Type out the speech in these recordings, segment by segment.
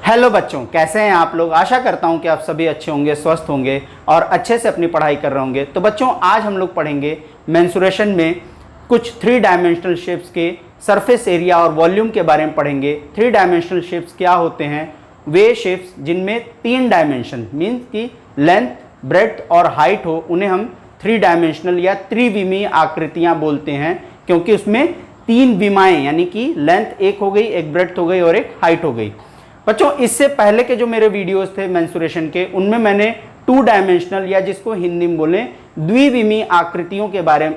Hello बच्चों, कैसे हैं आप लोग। आशा करता हूं कि आप सभी अच्छे होंगे, स्वस्थ होंगे और अच्छे से अपनी पढ़ाई कर रहे होंगे। तो बच्चों, आज हम लोग पढ़ेंगे मेंसुरेशन में कुछ 3 डायमेंशनल शेप्स के सरफेस एरिया और वॉल्यूम के बारे में पढ़ेंगे। 3 डायमेंशनल शेप्स क्या होते हैं? वे शेप्स जिनमें 3 डायमेंशन मीन्स की लेंथ, ब्रेड्थ और हाइट हो, उन्हें हम 3 डायमेंशनल या त्रिविमीय आकृतियां बोलते हैं, क्योंकि उसमें 3 विमाएं यानी कि लेंथ एक हो गई, एक ब्रेड्थ हो गई और एक हाइट हो गई। बच्चों, इससे पहले के जो मेरे वीडियोस थे मेंसुरेशन के, उनमें मैंने 2 डायमेंशनल या जिसको हिंदी में बोलें द्विविमीय आकृतियों के बारे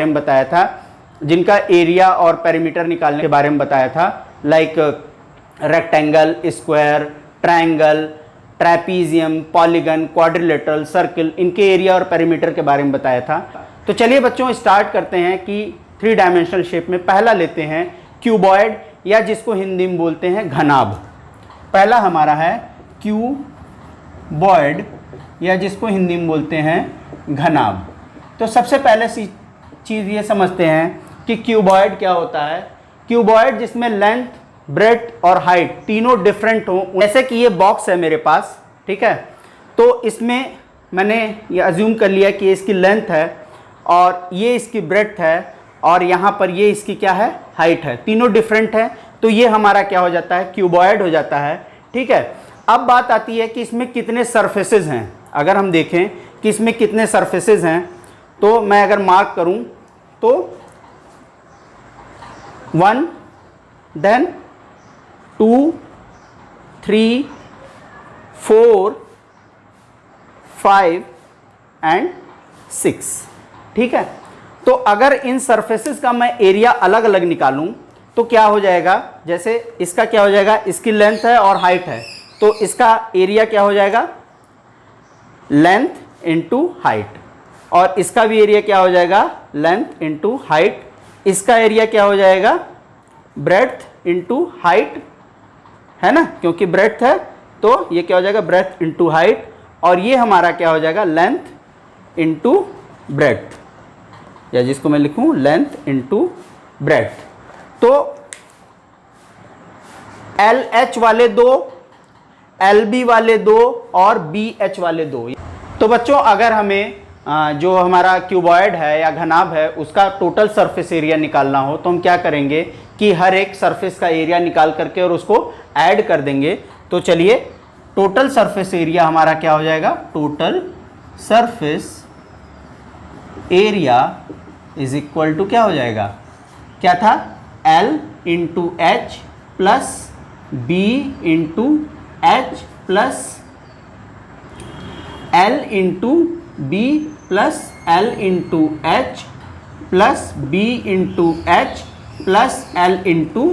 में बताया था, जिनका एरिया और पेरीमीटर निकालने के बारे में बताया था। Like rectangle, square, triangle, trapezium, polygon, quadrilateral, circle, इनके एरिया और पेरीमीटर के बारे में बताया था। तो चलिए बच्चों, स्टार्ट करते हैं कि 3 डायमेंशनल शेप में पहला लेते हैं क्यूबॉइड या जिसको हिंदी में बोलते हैं घनाभ। पहला हमारा है क्यूबॉइड या जिसको हिंदी में बोलते हैं घनाभ। तो सबसे पहले चीज़ ये समझते हैं कि क्यूबॉइड क्या होता है। क्यूबॉइड जिसमें लेंथ, ब्रेड्थ और हाइट तीनों डिफरेंट हो, जैसे कि ये बॉक्स है मेरे पास, ठीक है। तो इसमें मैंने ये अज्यूम कर लिया कि इसकी लेंथ है और ये इसकी ब्रेड्थ है और यहाँ पर ये इसकी क्या है, हाइट है। तीनों डिफरेंट है, तो ये हमारा क्या हो जाता है, क्यूबॉइड हो जाता है, ठीक है। अब बात आती है कि इसमें कितने सरफेसेस हैं। अगर हम देखें कि इसमें कितने सरफेसेस हैं, तो मैं अगर मार्क करूं तो 1, देन 2, 3, 4, 5 एंड 6, ठीक है। तो अगर इन सरफेसेस का मैं एरिया अलग अलग निकालूं तो क्या हो जाएगा, जैसे इसका क्या हो जाएगा, इसकी लेंथ है और हाइट है, तो इसका एरिया क्या हो जाएगा, लेंथ इंटू हाइट। और इसका भी एरिया क्या हो जाएगा, लेंथ इंटू हाइट। इसका एरिया क्या हो जाएगा, ब्रेड्थ इंटू हाइट, है ना, क्योंकि ब्रेड्थ है तो ये क्या हो जाएगा, ब्रेड्थ इंटू हाइट। और ये हमारा क्या हो जाएगा, लेंथ इंटू ब्रेड्थ, या जिसको मैं लिखूं लेंथ इंटू ब्रेड्थ। तो LH वाले 2, LB वाले 2 और BH वाले 2। तो बच्चों, अगर हमें जो हमारा क्यूबॉइड है या घनाभ है उसका टोटल सरफेस एरिया निकालना हो, तो हम क्या करेंगे कि हर एक सरफेस का एरिया निकाल करके और उसको ऐड कर देंगे। तो चलिए, टोटल सरफेस एरिया हमारा क्या हो जाएगा, total surface area is equal to क्या हो जाएगा, क्या था, L into H plus B into H plus L into B plus L into H plus B into H plus L into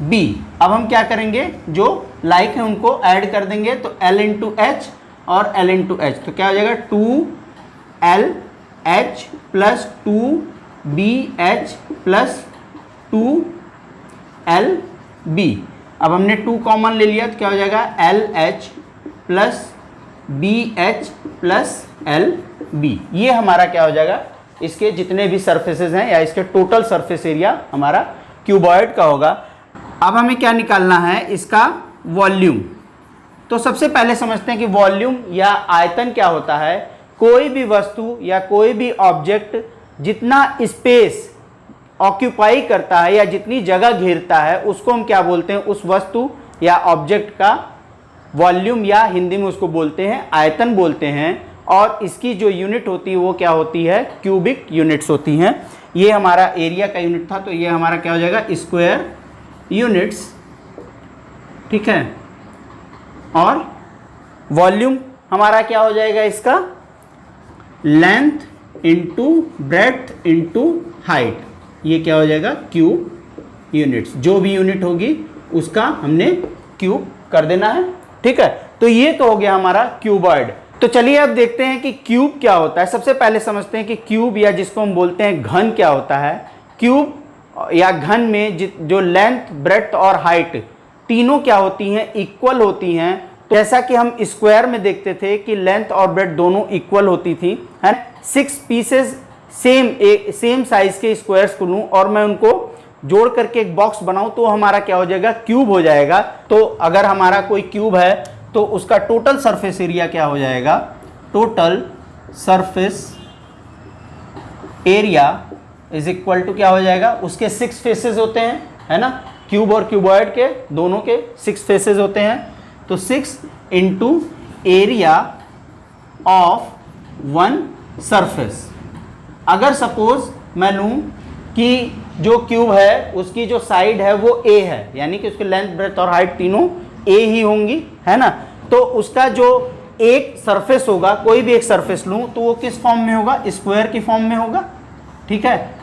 B। अब हम क्या करेंगे, जो लाइक है उनको ऐड कर देंगे, तो L इंटू एच और L इंटू एच, तो क्या हो जाएगा, 2LH plus 2BH plus 2LB। अब हमने 2 कॉमन ले लिया, तो क्या हो जाएगा, LH plus BH plus LB। ये हमारा क्या हो जाएगा, इसके जितने भी सरफेसेस हैं या इसके टोटल सरफेस एरिया हमारा क्यूबॉइड का होगा। अब हमें क्या निकालना है, इसका वॉल्यूम। तो सबसे पहले समझते हैं कि वॉल्यूम या आयतन क्या होता है। कोई भी वस्तु या कोई भी ऑब्जेक्ट जितना स्पेस ऑक्यूपाई करता है या जितनी जगह घेरता है, उसको हम क्या बोलते हैं, उस वस्तु या ऑब्जेक्ट का वॉल्यूम, या हिंदी में उसको बोलते हैं आयतन बोलते हैं। और इसकी जो यूनिट होती है वो क्या होती है, क्यूबिक यूनिट्स होती हैं। ये हमारा एरिया का यूनिट था, तो ये हमारा क्या हो जाएगा, स्क्वायर यूनिट्स, ठीक है। और वॉल्यूम हमारा क्या हो जाएगा, इसका length into breadth into height. ये क्या हो जाएगा, क्यूब यूनिट्स। जो भी यूनिट होगी उसका हमने क्यूब कर देना है, ठीक है। तो ये तो हो गया हमारा क्यूबॉइड। तो चलिए अब देखते हैं कि क्यूब क्या होता है। सबसे पहले समझते हैं कि क्यूब या जिसको हम बोलते हैं घन क्या होता है। क्यूब या घन में जो लेंथ, ब्रेड्थ और हाइट तीनों क्या होती हैं, इक्वल होती हैं। तो जैसा कि हम स्क्वायर में देखते थे कि लेंथ और ब्रेड्थ दोनों इक्वल होती थी, है। 6 पीसेस सेम साइज के स्क्वायर्स को लूँ और मैं उनको जोड़ करके एक बॉक्स बनाऊं तो हमारा क्या हो जाएगा, क्यूब हो जाएगा। तो अगर हमारा कोई क्यूब है तो उसका टोटल सरफेस एरिया क्या हो जाएगा, total surface area is equal to क्या हो जाएगा, उसके 6 फेसेस होते हैं, है ना, क्यूब और क्यूबॉइड के दोनों के 6 फेसेस होते हैं। तो 6 into area of one surface. अगर सपोज मैं लूं कि जो क्यूब है उसकी जो साइड है वो ए है, यानी कि उसकी लेंथ ब्रेथ और हाइट तीनों ए ही होंगी, है ना, तो उसका जो एक सरफेस होगा, कोई भी एक सरफेस लूं तो वो किस फॉर्म में होगा, स्क्वायर की फॉर्म में होगा। ठीक है,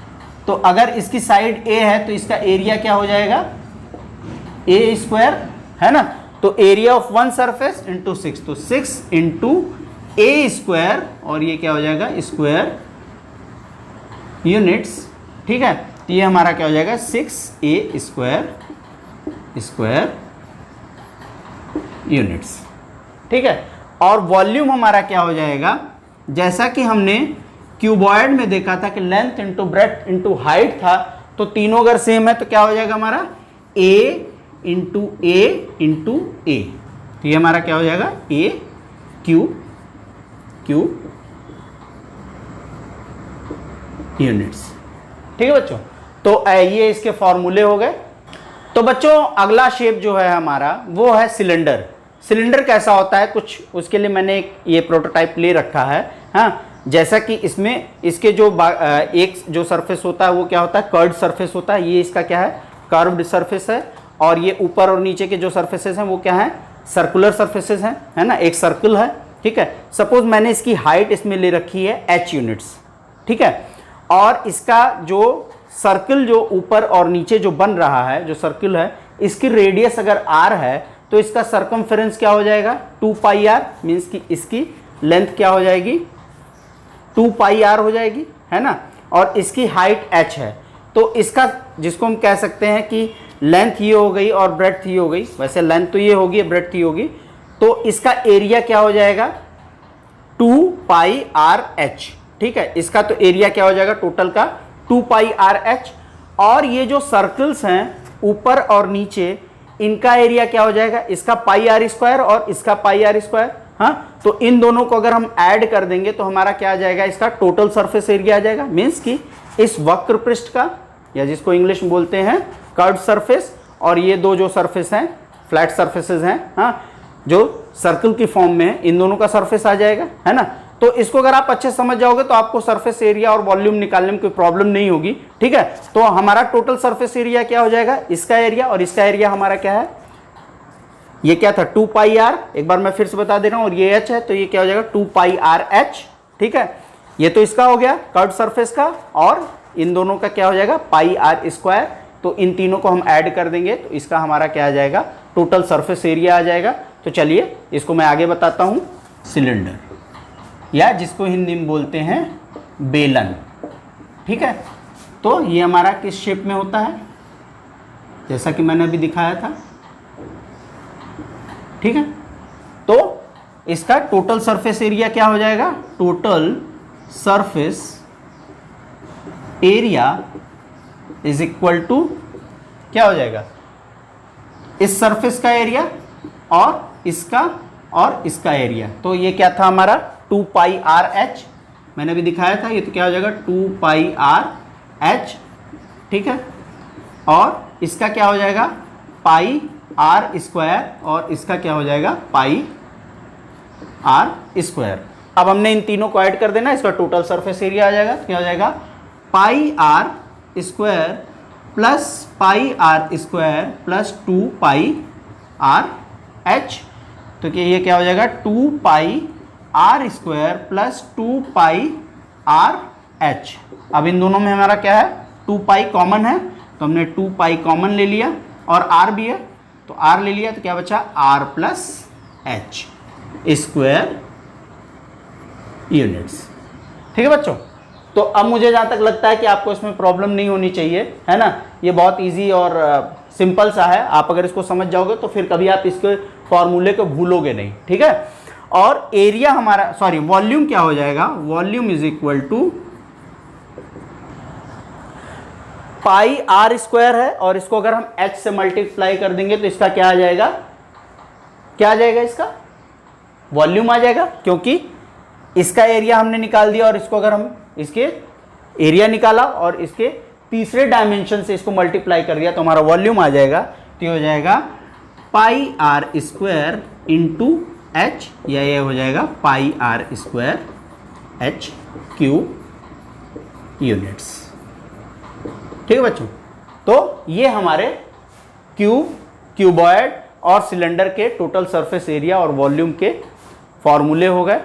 तो अगर इसकी साइड ए है तो इसका एरिया क्या हो जाएगा, ए स्क्वायर, है ना। तो area of one surface into 6, तो 6 इंटू ए स्क्वायर, और ये क्या हो जाएगा, स्क्वायर यूनिट्स। ठीक है, तो ये हमारा क्या हो जाएगा, 6a स्क्वायर यूनिट्स। ठीक है, और वॉल्यूम हमारा क्या हो जाएगा, जैसा कि हमने क्यूबॉइड में देखा था कि length into breadth into height था, तो तीनों अगर सेम है तो क्या हो जाएगा हमारा, a इंटू ए। तो ये हमारा क्या हो जाएगा, a क्यूब यूनिट्स। ठीक है बच्चों, तो ये इसके फॉर्मूले हो गए। तो बच्चों अगला शेप जो है हमारा वो है सिलेंडर। सिलेंडर कैसा होता है, कुछ उसके लिए मैंने एक ये प्रोटोटाइप ले रखा है। हाँ, जैसा कि इसमें इसके जो एक जो सरफेस होता है वो क्या होता है, कर्व्ड सरफेस होता है। ये इसका क्या है, कर्व्ड सरफेस है। और ये ऊपर और नीचे के जो सरफेसेस हैं वो क्या है, सर्कुलर सरफेसेस हैं, है ना, एक सर्कल है। ठीक है, सपोज मैंने इसकी हाइट इसमें ले रखी है h यूनिट्स। ठीक है, और इसका जो सर्कल जो ऊपर और नीचे जो बन रहा है, जो सर्कल है, इसकी रेडियस अगर r है तो इसका सरकमफेरेंस क्या हो जाएगा, 2 पाई r, मीन्स कि इसकी लेंथ क्या हो जाएगी, 2 पाई r हो जाएगी, है ना। और इसकी हाइट h है, तो इसका जिसको हम कह सकते हैं कि लेंथ ये हो गई और ब्रेड्थ ये हो गई, वैसे लेंथ तो ये होगी, ब्रेड्थ ये होगी, तो इसका एरिया क्या हो जाएगा, 2 पाई r h। ठीक है, इसका तो एरिया क्या हो जाएगा टोटल का, 2 पाई r h। और ये जो सर्कल्स हैं ऊपर और नीचे, इनका एरिया क्या हो जाएगा, इसका पाई r स्क्वायर और इसका पाई r स्क्वायर। हाँ, तो इन दोनों को अगर हम ऐड कर देंगे तो हमारा क्या आ जाएगा, इसका टोटल सरफेस एरिया आ जाएगा। मीन्स कि इस वक्र पृष्ठ का, या जिसको इंग्लिश में बोलते हैं कर्व्ड सरफेस, और ये दो जो सरफेस हैं फ्लैट सरफेसेस हैं, हाँ, जो सर्कल की फॉर्म में है, इन दोनों का सरफेस आ जाएगा, है ना। तो इसको अगर आप अच्छे समझ जाओगे तो आपको सरफेस एरिया और वॉल्यूम निकालने में कोई प्रॉब्लम नहीं होगी। ठीक है, तो हमारा टोटल सरफेस एरिया क्या हो जाएगा, इसका एरिया और इसका एरिया हमारा क्या है, ये क्या था, 2 पाई r। एक बार मैं फिर से बता दे रहा हूं, और ये h है, तो ये क्या हो जाएगा, 2 पाई r h। ठीक है, ये तो इसका हो गया कर्व्ड सरफेस का, और इन दोनों का क्या हो जाएगा, पाई r स्क्वायर। तो इन तीनों को हम ऐड कर देंगे तो इसका हमारा क्या आ जाएगा, टोटल सरफेस एरिया आ जाएगा। तो चलिए इसको मैं आगे बताता हूं। सिलेंडर, या जिसको हिंदी में बोलते हैं बेलन। ठीक है, तो ये हमारा किस शेप में होता है, जैसा कि मैंने अभी दिखाया था। ठीक है, तो इसका टोटल सरफेस एरिया क्या हो जाएगा, total surface area is equal to क्या हो जाएगा, इस सरफेस का एरिया और इसका एरिया। तो ये क्या था हमारा, 2 पाई r h, मैंने भी दिखाया था। ये तो क्या हो जाएगा, 2 पाई r h। ठीक है, और इसका क्या हो जाएगा, पाई r स्क्वायर, और इसका क्या हो जाएगा, पाई r स्क्वायर। अब हमने इन तीनों को ऐड कर देना, इसका टोटल सरफेस एरिया आ जाएगा। तो क्या हो जाएगा, पाई r square plus pi r square plus 2 pi r h। तो ये क्या हो जाएगा, 2 pi r square plus 2 pi r h। अब इन दोनों में हमारा क्या है, 2 पाई कॉमन है, तो हमने 2 पाई कॉमन ले लिया, और r भी है तो r ले लिया, तो क्या बचा, r plus h square units. ठीक है बच्चों, तो अब मुझे जहाँ तक लगता है कि आपको इसमें प्रॉब्लम नहीं होनी चाहिए, है ना। ये बहुत इजी और सिंपल सा है, आप अगर इसको समझ जाओगे तो फिर कभी आप इसके फॉर्मूले को भूलोगे नहीं। ठीक है, और एरिया हमारा, सॉरी, वॉल्यूम क्या हो जाएगा, volume is equal to pi are square है और इसको अगर हम h से मल्टीप्लाई कर देंगे तो इसका क्या आ जाएगा, क्या आ जाएगा, इसका वॉल्यूम आ जाएगा, क्योंकि इसका एरिया हमने निकाल दिया और इसको अगर हम इसके एरिया निकाला और इसके तीसरे डायमेंशन से इसको मल्टीप्लाई कर दिया तो हमारा वॉल्यूम आ जाएगा। तो ये हो जाएगा pi are square into H, या ये हो जाएगा pi are square H cube units. ठीक है बच्चों, तो ये हमारे क्यूबॉइड और सिलेंडर के टोटल सरफेस एरिया और वॉल्यूम के फॉर्मूले हो गए।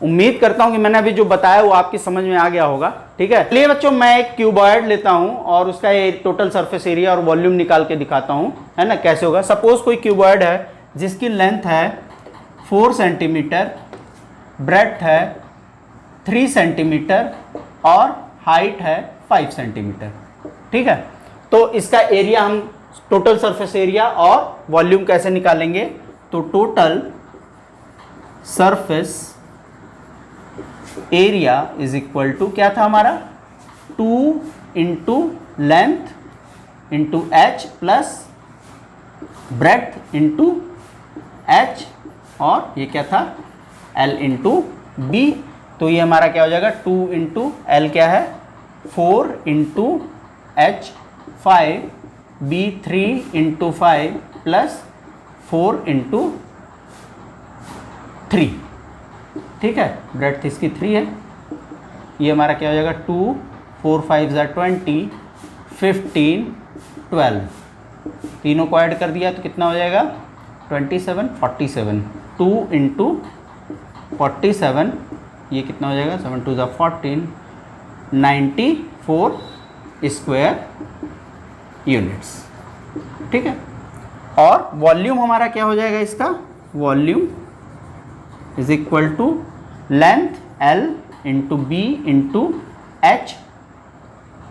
उम्मीद करता हूं कि मैंने अभी जो बताया वो आपकी समझ में आ गया होगा। ठीक है, चलिए बच्चों, मैं एक क्यूबॉइड लेता हूं और उसका टोटल सरफेस एरिया और वॉल्यूम निकाल के दिखाता हूं, है ना, कैसे होगा। सपोज कोई क्यूबॉइड है जिसकी लेंथ है 4 सेंटीमीटर, ब्रेड्थ है 3 सेंटीमीटर और हाइट है 5 सेंटीमीटर। ठीक है, तो इसका एरिया हम टोटल सरफेस एरिया और वॉल्यूम कैसे निकालेंगे, तो total surface area is equal to क्या था हमारा, 2 into length into H plus breadth into h और ये क्या था एल इंटू बी। तो ये हमारा क्या हो जाएगा 2 इंटू एल क्या है 4 into h 5, b 3 into 5 plus 4 into 3। ठीक है, ब्रेड्थ इसकी 3 है। ये हमारा क्या हो जाएगा 2 4 5 20 15 12, तीनों को ऐड कर दिया तो कितना हो जाएगा 27 47। 2 इंटू 47 ये कितना हो जाएगा 7 2 14 94 स्क्वायर यूनिट्स। ठीक है, और वॉल्यूम हमारा क्या हो जाएगा, इसका volume is equal to length L into b into h,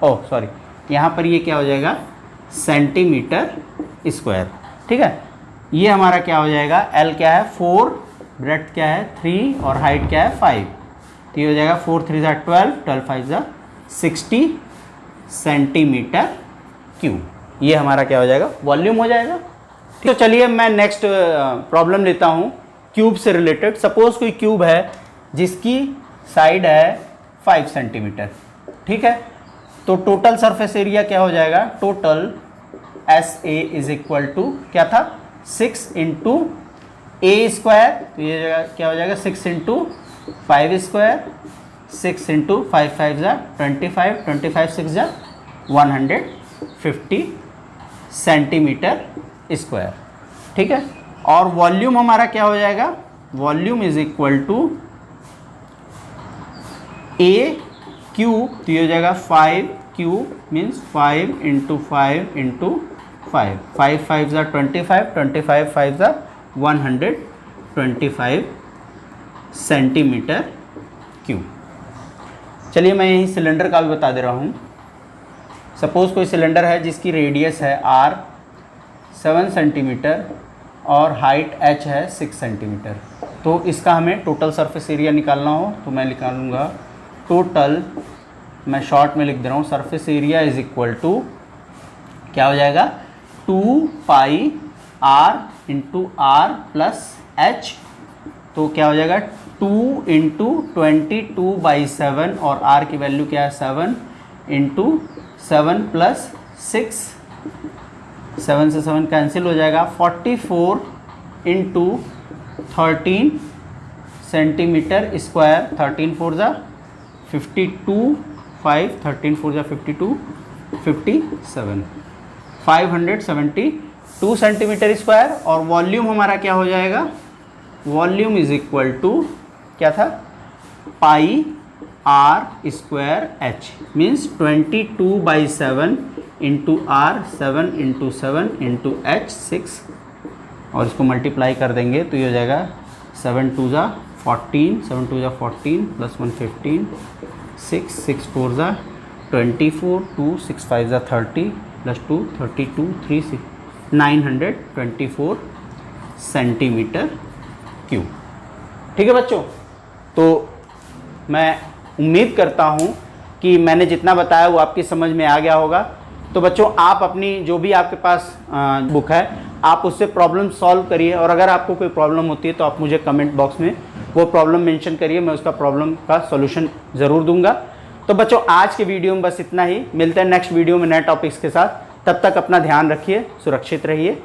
oh sorry, यहाँ पर ये क्या हो जाएगा सेंटीमीटर स्क्वायर। ठीक है, ये हमारा क्या हो जाएगा L क्या है 4, ब्रेड्थ क्या है 3 और हाइट क्या है 5। तो ये हो जाएगा 4 3 12, 12 5 60 सेंटीमीटर क्यूब। ये हमारा क्या हो जाएगा वॉल्यूम हो जाएगा। तो चलिए मैं नेक्स्ट प्रॉब्लम लेता हूँ क्यूब से रिलेटेड। सपोज कोई क्यूब है जिसकी साइड है 5 सेंटीमीटर। ठीक है, तो टोटल सरफेस एरिया क्या हो जाएगा, total s a is equal to क्या था 6 इंटू ए स्क्वायर, तो ये क्या हो जाएगा 6 into 5 square, 6 into 5 5 25, 25 6 150 centimetre square. ठीक है, और वॉल्यूम हमारा क्या हो जाएगा, volume is equal to a cube, तो ये हो जाएगा 5 cube means 5 into 5 into 5, 5 5 25, 25 5 125 centimetre cube. चलिए मैं यही सिलेंडर का भी बता दे रहा हूँ। सपोज़ कोई सिलेंडर है जिसकी रेडियस है r 7 सेंटीमीटर और हाइट h है 6 सेंटीमीटर। तो इसका हमें टोटल सरफेस एरिया निकालना हो तो मैं निकालूंगा टोटल, मैं शॉर्ट में लिख दे रहा हूँ, surface area is equal to क्या हो जाएगा 2 pi r into r plus h. तो क्या हो जाएगा 2 इंटू 22/7 और r की वैल्यू क्या है 7 इंटू 7 प्लस 6, 7 से 7 कैंसिल हो जाएगा 44 into 13 centimetre square, 13 4 52, 5 13 4 52 57, 572 centimetre square. और वॉल्यूम हमारा क्या हो जाएगा, वॉल्यूम इज इक्वल टू क्या था pi r square h means 22/7 into r 7 into 7 into h 6, और इसको मल्टीप्लाई कर देंगे तो ये हो जाएगा 7 2 14, 7 2 14 प्लस 1 15, 6 6 4 24, 2 6 5 30 प्लस 2 32, 3 6 924 सेंटीमीटर क्यूब। ठीक है बच्चों, तो मैं उम्मीद करता हूँ कि मैंने जितना बताया वो आपकी समझ में आ गया होगा। तो बच्चों आप अपनी जो भी आपके पास बुक है आप उससे प्रॉब्लम सॉल्व करिए, और अगर आपको कोई प्रॉब्लम होती है तो आप मुझे कमेंट बॉक्स में वो प्रॉब्लम मेंशन करिए, मैं उसका प्रॉब्लम का सॉल्यूशन ज़रूर दूंगा। तो बच्चों आज के वीडियो में बस इतना ही, मिलते हैं नेक्स्ट वीडियो में नए टॉपिक्स के साथ। तब तक अपना ध्यान रखिए, सुरक्षित रहिए।